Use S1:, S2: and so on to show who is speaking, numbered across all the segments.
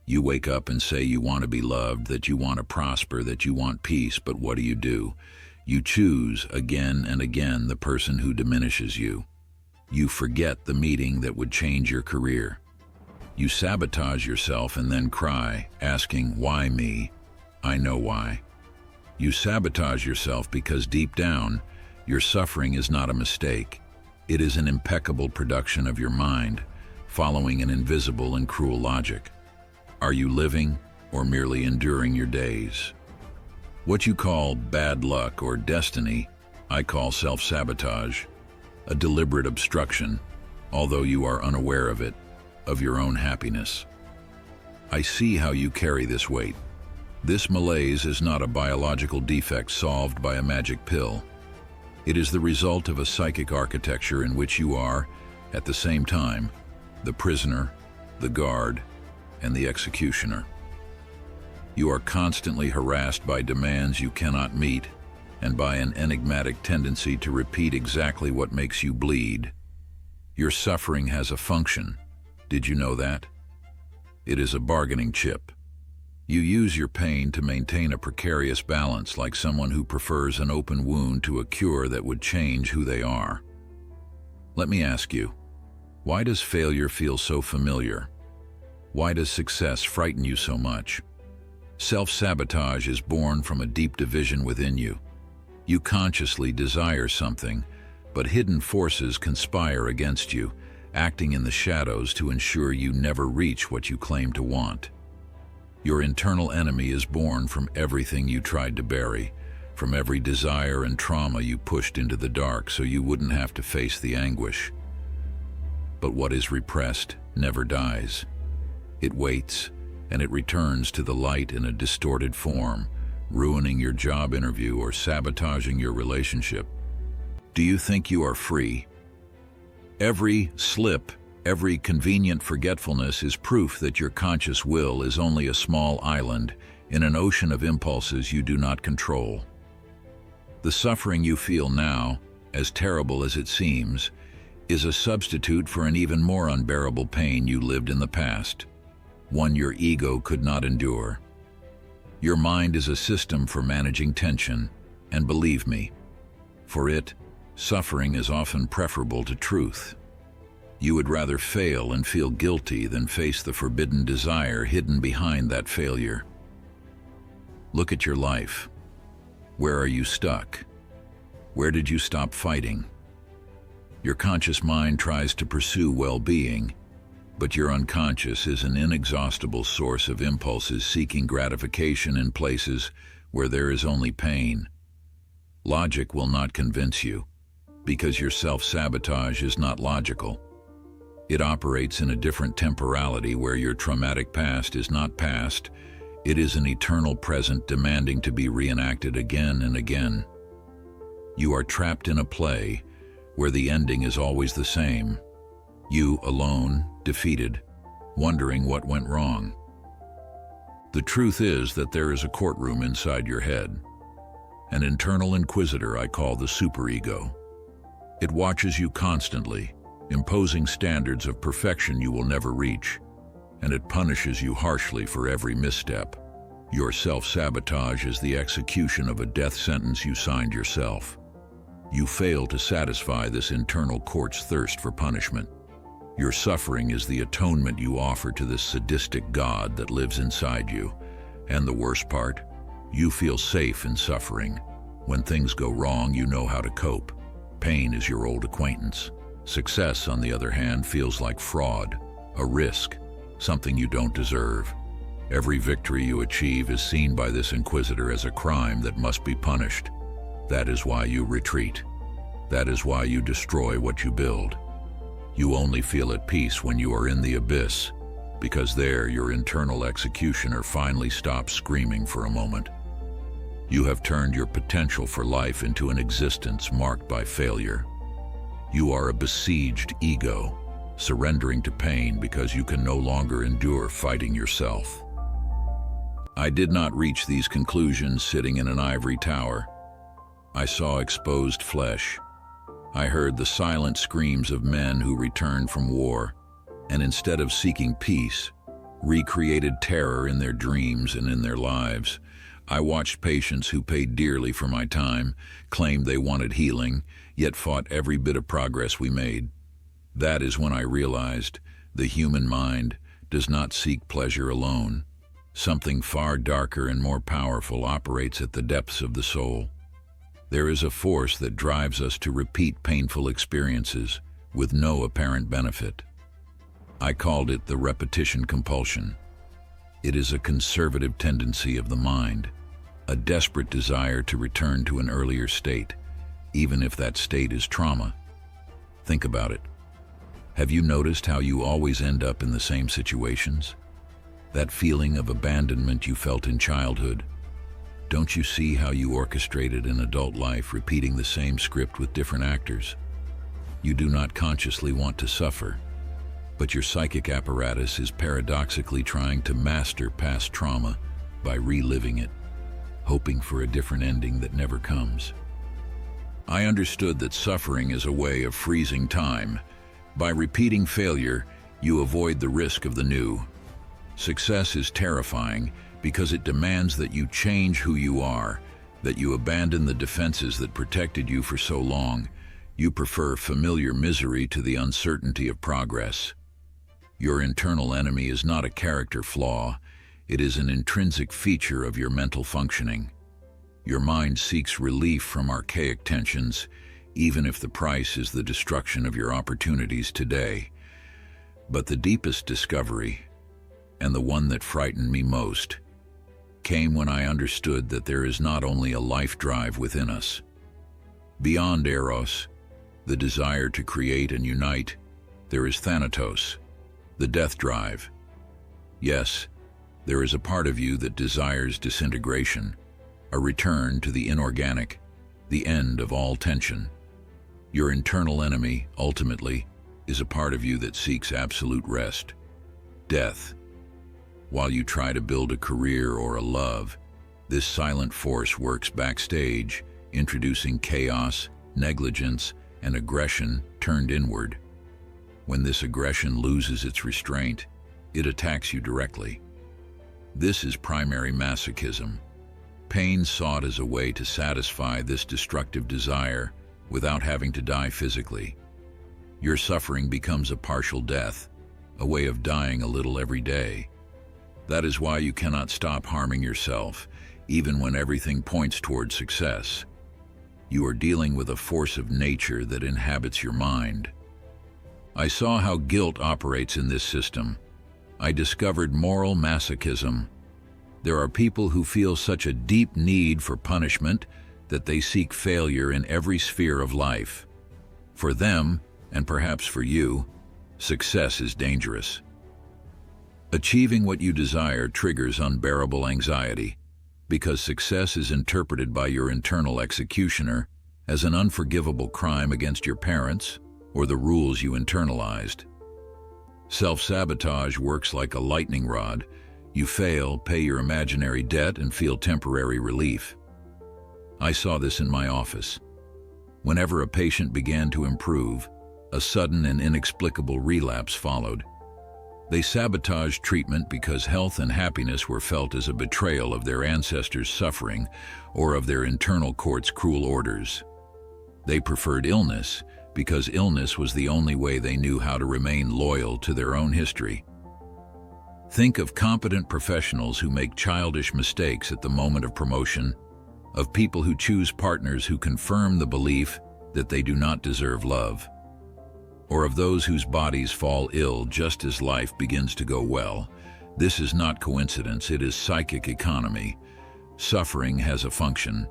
S1: You wake up and say you want to be loved, that you want to prosper, that you want peace, but what do? You choose again and again the person who diminishes you. You forget the meeting that would change your career. You sabotage yourself and then cry, asking, "Why me?" I know why. You sabotage yourself because deep down, your suffering is not a mistake. It is an impeccable production of your mind, following an invisible and cruel logic. Are you living or merely enduring your days? What you call bad luck or destiny, I call self-sabotage, a deliberate obstruction, although you are unaware of it, of your own happiness. I see how you carry this weight. This malaise is not a biological defect solved by a magic pill. It is the result of a psychic architecture in which you are, at the same time, the prisoner, the guard, and the executioner. You are constantly harassed by demands you cannot meet and by an enigmatic tendency to repeat exactly what makes you bleed. Your suffering has a function. Did you know that? It is a bargaining chip. You use your pain to maintain a precarious balance, like someone who prefers an open wound to a cure that would change who they are. Let me ask you, why does failure feel so familiar? Why does success frighten you so much? Self-sabotage is born from a deep division within you. You consciously desire something, but hidden forces conspire against you, acting in the shadows to ensure you never reach what you claim to want. Your internal enemy is born from everything you tried to bury, from every desire and trauma you pushed into the dark so you wouldn't have to face the anguish. But what is repressed never dies. It waits, and it returns to the light in a distorted form, ruining your job interview or sabotaging your relationship. Do you think you are free? Every slip, every convenient forgetfulness is proof that your conscious will is only a small island in an ocean of impulses you do not control. The suffering you feel now, as terrible as it seems, is a substitute for an even more unbearable pain you lived in the past, one your ego could not endure. Your mind is a system for managing tension, and believe me, for it, suffering is often preferable to truth. You would rather fail and feel guilty than face the forbidden desire hidden behind that failure. Look at your life. Where are you stuck? Where did you stop fighting? Your conscious mind tries to pursue well-being, but your unconscious is an inexhaustible source of impulses seeking gratification in places where there is only pain. Logic will not convince you, because your self-sabotage is not logical. It operates in a different temporality where your traumatic past is not past, it is an eternal present demanding to be reenacted again and again. You are trapped in a play where the ending is always the same. You alone, defeated, wondering what went wrong. The truth is that there is a courtroom inside your head, an internal inquisitor I call the superego. It watches you constantly, imposing standards of perfection you will never reach, and it punishes you harshly for every misstep. Your self-sabotage is the execution of a death sentence you signed yourself. You fail to satisfy this internal court's thirst for punishment. Your suffering is the atonement you offer to this sadistic God that lives inside you. And the worst part, you feel safe in suffering. When things go wrong, you know how to cope. Pain is your old acquaintance. Success, on the other hand, feels like fraud, a risk, something you don't deserve. Every victory you achieve is seen by this inquisitor as a crime that must be punished. That is why you retreat. That is why you destroy what you build. You only feel at peace when you are in the abyss, because there your internal executioner finally stops screaming for a moment. You have turned your potential for life into an existence marked by failure. You are a besieged ego, surrendering to pain because you can no longer endure fighting yourself. I did not reach these conclusions sitting in an ivory tower. I saw exposed flesh. I heard the silent screams of men who returned from war, and instead of seeking peace, recreated terror in their dreams and in their lives. I watched patients who paid dearly for my time, claimed they wanted healing, yet fought every bit of progress we made. That is when I realized the human mind does not seek pleasure alone. Something far darker and more powerful operates at the depths of the soul. There is a force that drives us to repeat painful experiences with no apparent benefit. I called it the repetition compulsion. It is a conservative tendency of the mind, a desperate desire to return to an earlier state, even if that state is trauma. Think about it. Have you noticed how you always end up in the same situations? That feeling of abandonment you felt in childhood. Don't you see how you orchestrated an adult life, repeating the same script with different actors? You do not consciously want to suffer, but your psychic apparatus is paradoxically trying to master past trauma by reliving it, hoping for a different ending that never comes. I understood that suffering is a way of freezing time. By repeating failure, you avoid the risk of the new. Success is terrifying because it demands that you change who you are, that you abandon the defenses that protected you for so long. You prefer familiar misery to the uncertainty of progress. Your internal enemy is not a character flaw, it is an intrinsic feature of your mental functioning. Your mind seeks relief from archaic tensions, even if the price is the destruction of your opportunities today. But the deepest discovery, and the one that frightened me most, came when I understood that there is not only a life drive within us. Beyond eros, the desire to create and unite, there is thanatos, the death drive. Yes, there is a part of you that desires disintegration, a return to the inorganic, the end of all tension. Your internal enemy, ultimately, is a part of you that seeks absolute rest, death. While you try to build a career or a love, this silent force works backstage, introducing chaos, negligence, and aggression turned inward. When this aggression loses its restraint, it attacks you directly. This is primary masochism. Pain sought as a way to satisfy this destructive desire without having to die physically. Your suffering becomes a partial death, a way of dying a little every day. That is why you cannot stop harming yourself, even when everything points toward success. You are dealing with a force of nature that inhabits your mind. I saw how guilt operates in this system. I discovered moral masochism. There are people who feel such a deep need for punishment that they seek failure in every sphere of life. For them, and perhaps for you, success is dangerous. Achieving what you desire triggers unbearable anxiety, because success is interpreted by your internal executioner as an unforgivable crime against your parents or the rules you internalized. Self-sabotage works like a lightning rod. You fail, pay your imaginary debt, and feel temporary relief. I saw this in my office. Whenever a patient began to improve, a sudden and inexplicable relapse followed. They sabotaged treatment because health and happiness were felt as a betrayal of their ancestors' suffering or of their internal court's cruel orders. They preferred illness because illness was the only way they knew how to remain loyal to their own history. Think of competent professionals who make childish mistakes at the moment of promotion, of people who choose partners who confirm the belief that they do not deserve love, or of those whose bodies fall ill just as life begins to go well. This is not coincidence, it is psychic economy. Suffering has a function.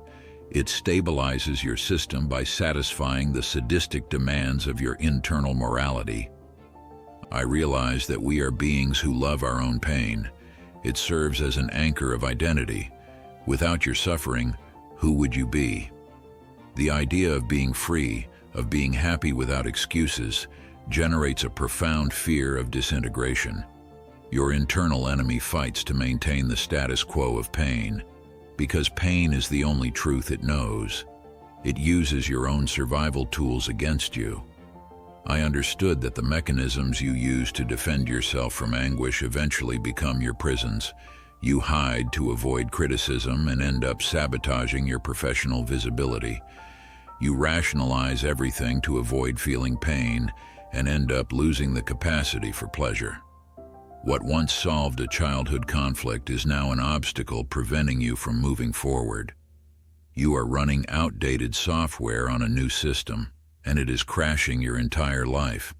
S1: It stabilizes your system by satisfying the sadistic demands of your internal morality. I realize that we are beings who love our own pain. It serves as an anchor of identity. Without your suffering, who would you be? The idea of being free, of being happy without excuses, generates a profound fear of disintegration. Your internal enemy fights to maintain the status quo of pain, because pain is the only truth it knows. It uses your own survival tools against you. I understood that the mechanisms you use to defend yourself from anguish eventually become your prisons. You hide to avoid criticism and end up sabotaging your professional visibility. You rationalize everything to avoid feeling pain and end up losing the capacity for pleasure. What once solved a childhood conflict is now an obstacle preventing you from moving forward. You are running outdated software on a new system, and it is crashing your entire life.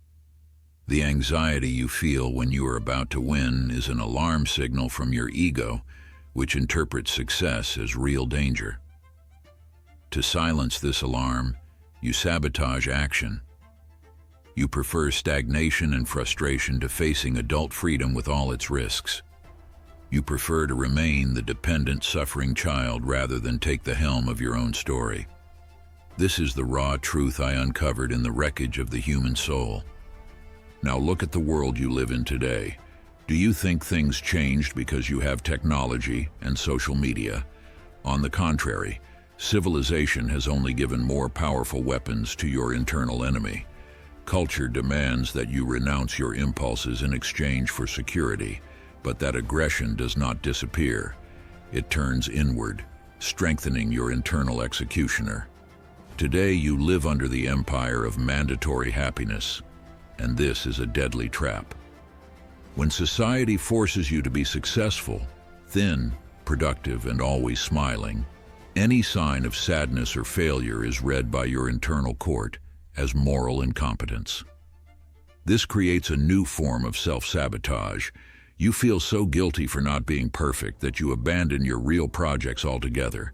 S1: The anxiety you feel when you are about to win is an alarm signal from your ego, which interprets success as real danger. To silence this alarm, you sabotage action. You prefer stagnation and frustration to facing adult freedom with all its risks. You prefer to remain the dependent, suffering child rather than take the helm of your own story. This is the raw truth I uncovered in the wreckage of the human soul. Now look at the world you live in today. Do you think things changed because you have technology and social media? On the contrary, civilization has only given more powerful weapons to your internal enemy. Culture demands that you renounce your impulses in exchange for security, but that aggression does not disappear. It turns inward, strengthening your internal executioner. Today you live under the empire of mandatory happiness, and this is a deadly trap. When society forces you to be successful, thin, productive, and always smiling, any sign of sadness or failure is read by your internal court as moral incompetence. This creates a new form of self-sabotage. You feel so guilty for not being perfect that you abandon your real projects altogether.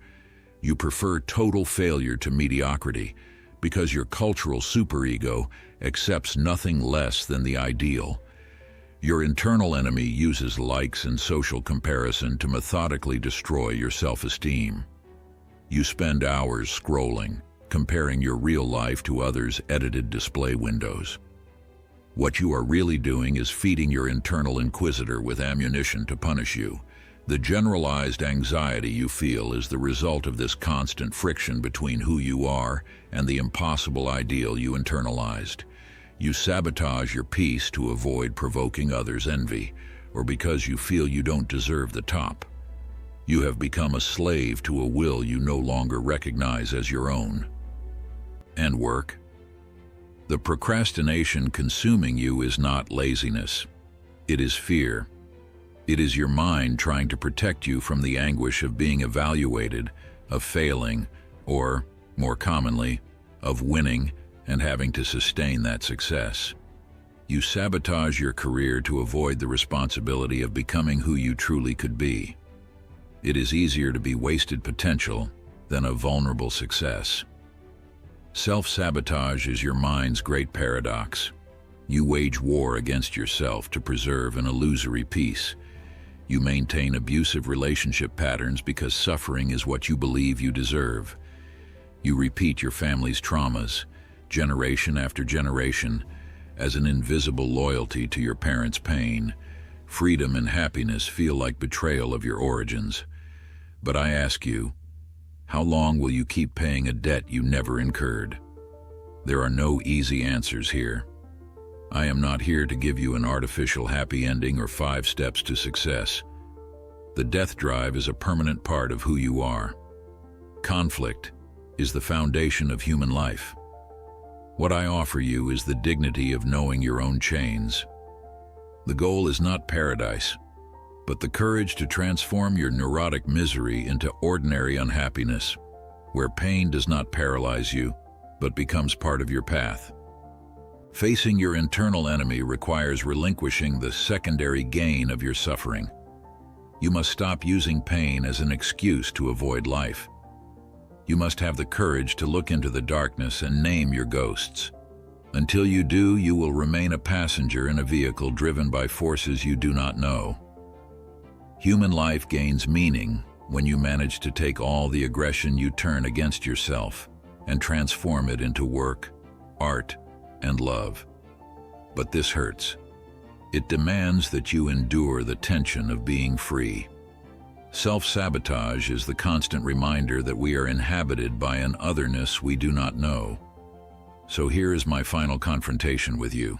S1: You prefer total failure to mediocrity because your cultural superego accepts nothing less than the ideal. Your internal enemy uses likes and social comparison to methodically destroy your self-esteem. You spend hours scrolling, comparing your real life to others' edited display windows. What you are really doing is feeding your internal inquisitor with ammunition to punish you. The generalized anxiety you feel is the result of this constant friction between who you are and the impossible ideal you internalized. You sabotage your peace to avoid provoking others' envy, or because you feel you don't deserve the top. You have become a slave to a will you no longer recognize as your own. And work? The procrastination consuming you is not laziness. It is fear. It is your mind trying to protect you from the anguish of being evaluated, of failing, or, more commonly, of winning and having to sustain that success. You sabotage your career to avoid the responsibility of becoming who you truly could be. It is easier to be wasted potential than a vulnerable success. Self-sabotage is your mind's great paradox. You wage war against yourself to preserve an illusory peace. You maintain abusive relationship patterns because suffering is what you believe you deserve. You repeat your family's traumas, generation after generation, as an invisible loyalty to your parents' pain. Freedom and happiness feel like betrayal of your origins. But I ask you, how long will you keep paying a debt you never incurred? There are no easy answers here. I am not here to give you an artificial happy ending or 5 steps to success. The death drive is a permanent part of who you are. Conflict is the foundation of human life. What I offer you is the dignity of knowing your own chains. The goal is not paradise, but the courage to transform your neurotic misery into ordinary unhappiness, where pain does not paralyze you, but becomes part of your path. Facing your internal enemy requires relinquishing the secondary gain of your suffering. You must stop using pain as an excuse to avoid life. You must have the courage to look into the darkness and name your ghosts. Until you do, you will remain a passenger in a vehicle driven by forces you do not know. Human life gains meaning when you manage to take all the aggression you turn against yourself and transform it into work, art, and love. But this hurts. It demands that you endure the tension of being free. Self-sabotage is the constant reminder that we are inhabited by an otherness we do not know. So here is my final confrontation with you.